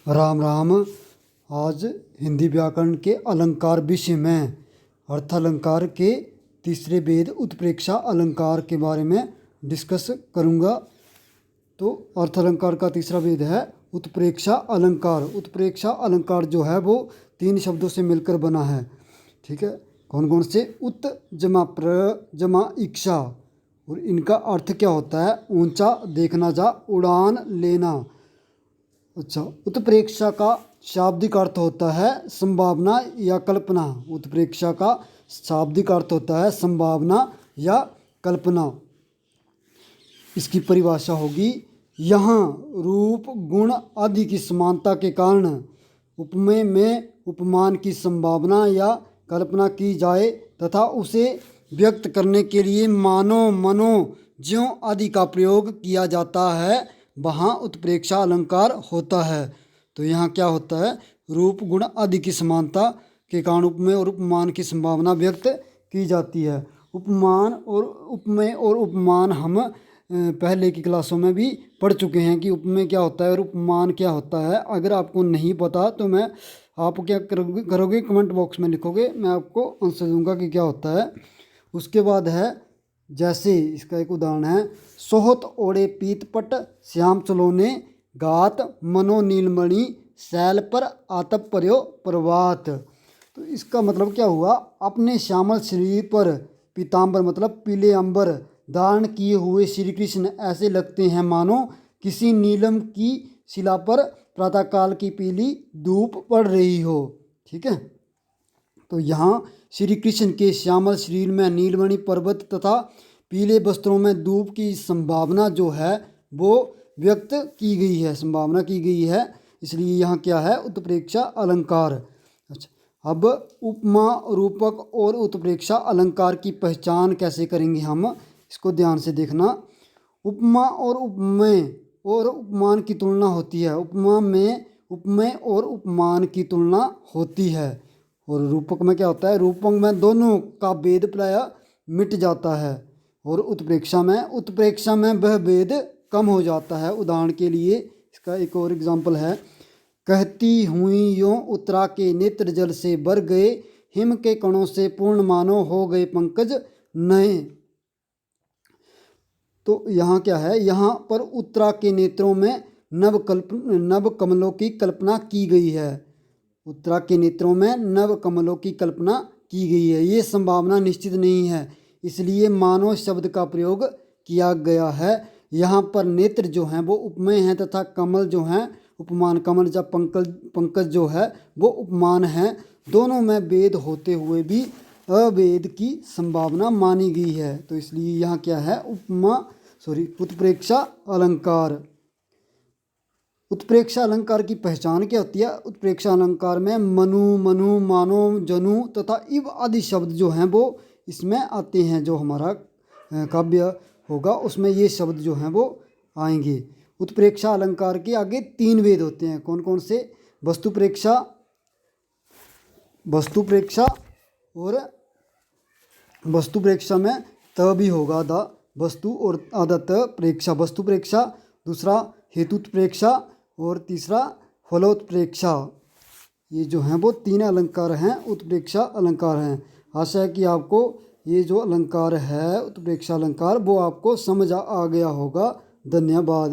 राम राम। आज हिंदी व्याकरण के अलंकार विषय में अर्थालंकार के तीसरे वेद उत्प्रेक्षा अलंकार के बारे में डिस्कस करूंगा। तो अर्थालंकार का तीसरा वेद है उत्प्रेक्षा अलंकार। उत्प्रेक्षा अलंकार जो है वो 3 शब्दों से मिलकर बना है। ठीक है, कौन कौन से? उत जमा प्र जमा इक्षा। और इनका अर्थ क्या होता है? ऊंचा देखना जा, उड़ान लेना। अच्छा, उत्प्रेक्षा का शाब्दिक अर्थ होता है संभावना या कल्पना। उत्प्रेक्षा का शाब्दिक अर्थ होता है संभावना या कल्पना। इसकी परिभाषा होगी, यहाँ रूप गुण आदि की समानता के कारण उपमेय में उपमान की संभावना या कल्पना की जाए तथा उसे व्यक्त करने के लिए मानो, मनो, ज्यों आदि का प्रयोग किया जाता है, वहाँ उत्प्रेक्षा अलंकार होता है। तो यहाँ क्या होता है? रूप गुण आदि की समानता के कारण उपमेय और उपमान की संभावना व्यक्त की जाती है। उपमान और उपमेय और उपमान हम पहले की क्लासों में भी पढ़ चुके हैं कि उपमेय क्या होता है और उपमान क्या होता है। अगर आपको नहीं पता तो मैं आप क्या करोगे कमेंट बॉक्स में लिखोगे, मैं आपको आंसर दूंगा कि क्या होता है। उसके बाद है, जैसे इसका एक उदाहरण है, सोहत ओढ़े पीतपट श्याम चलोने गात मनो नीलमणि सैल पर आतप पर्यो प्रभात। तो इसका मतलब क्या हुआ? अपने श्यामल शरीर पर पीतांबर मतलब पीले अंबर धारण किए हुए श्री कृष्ण ऐसे लगते हैं मानो किसी नीलम की शिला पर प्रातःकाल की पीली धूप पड़ रही हो। ठीक है, तो यहाँ श्री कृष्ण के श्यामल शरीर में नीलमणि पर्वत तथा पीले वस्त्रों में धूप की संभावना जो है वो व्यक्त की गई है, संभावना की गई है। इसलिए यहाँ क्या है? उत्प्रेक्षा अलंकार। अच्छा, अब उपमा रूपक और उत्प्रेक्षा अलंकार की पहचान कैसे करेंगे हम, इसको ध्यान से देखना। उपमा और उपमेय और उपमान की तुलना होती है। उपमा में उपमेय और उपमान की तुलना होती है। और रूपक में क्या होता है? रूपक में दोनों का भेद प्राय मिट जाता है। और उत्प्रेक्षा में वह भेद कम हो जाता है। उदाहरण के लिए इसका एक और एग्जाम्पल है, कहती हुई यों उत्तरा के नेत्र जल से भर गए, हिम के कणों से पूर्ण मानो हो गए पंकज नए। तो यहाँ क्या है? यहाँ पर उत्तरा के नेत्रों में नव कमलों की कल्पना की गई है। उत्तरा के नेत्रों में नव कमलों की कल्पना की गई है। ये संभावना निश्चित नहीं है, इसलिए मानव शब्द का प्रयोग किया गया है। यहाँ पर नेत्र जो हैं वो उपमेय हैं तथा कमल जो हैं उपमान। कमल या पंकज जो है वो उपमान है। दोनों में भेद होते हुए भी अभेद की संभावना मानी गई है। तो इसलिए यहाँ क्या है? उत्प्रेक्षा अलंकार। उत्प्रेक्षा अलंकार की पहचान क्या होती है? उत्प्रेक्षा अलंकार में मनु, मनु, मानो, जनु तथा इव आदि शब्द जो हैं वो इसमें आते हैं। जो हमारा काव्य होगा उसमें ये शब्द जो हैं वो आएंगे। उत्प्रेक्षा अलंकार के आगे 3 वेद होते हैं। कौन कौन से? वस्तुप्रेक्षा और वस्तुप्रेक्षा में त भी होगा, द वस्तु और आधा त प्रेक्षा। वस्तुप्रेक्षा, दूसरा हेतुत्प्रेक्षा और तीसरा फलोत्प्रेक्षा। ये जो हैं वो 3 अलंकार हैं, उत्प्रेक्षा अलंकार हैं। आशा है कि आपको ये जो अलंकार है उत्प्रेक्षा अलंकार वो आपको समझ आ गया होगा। धन्यवाद।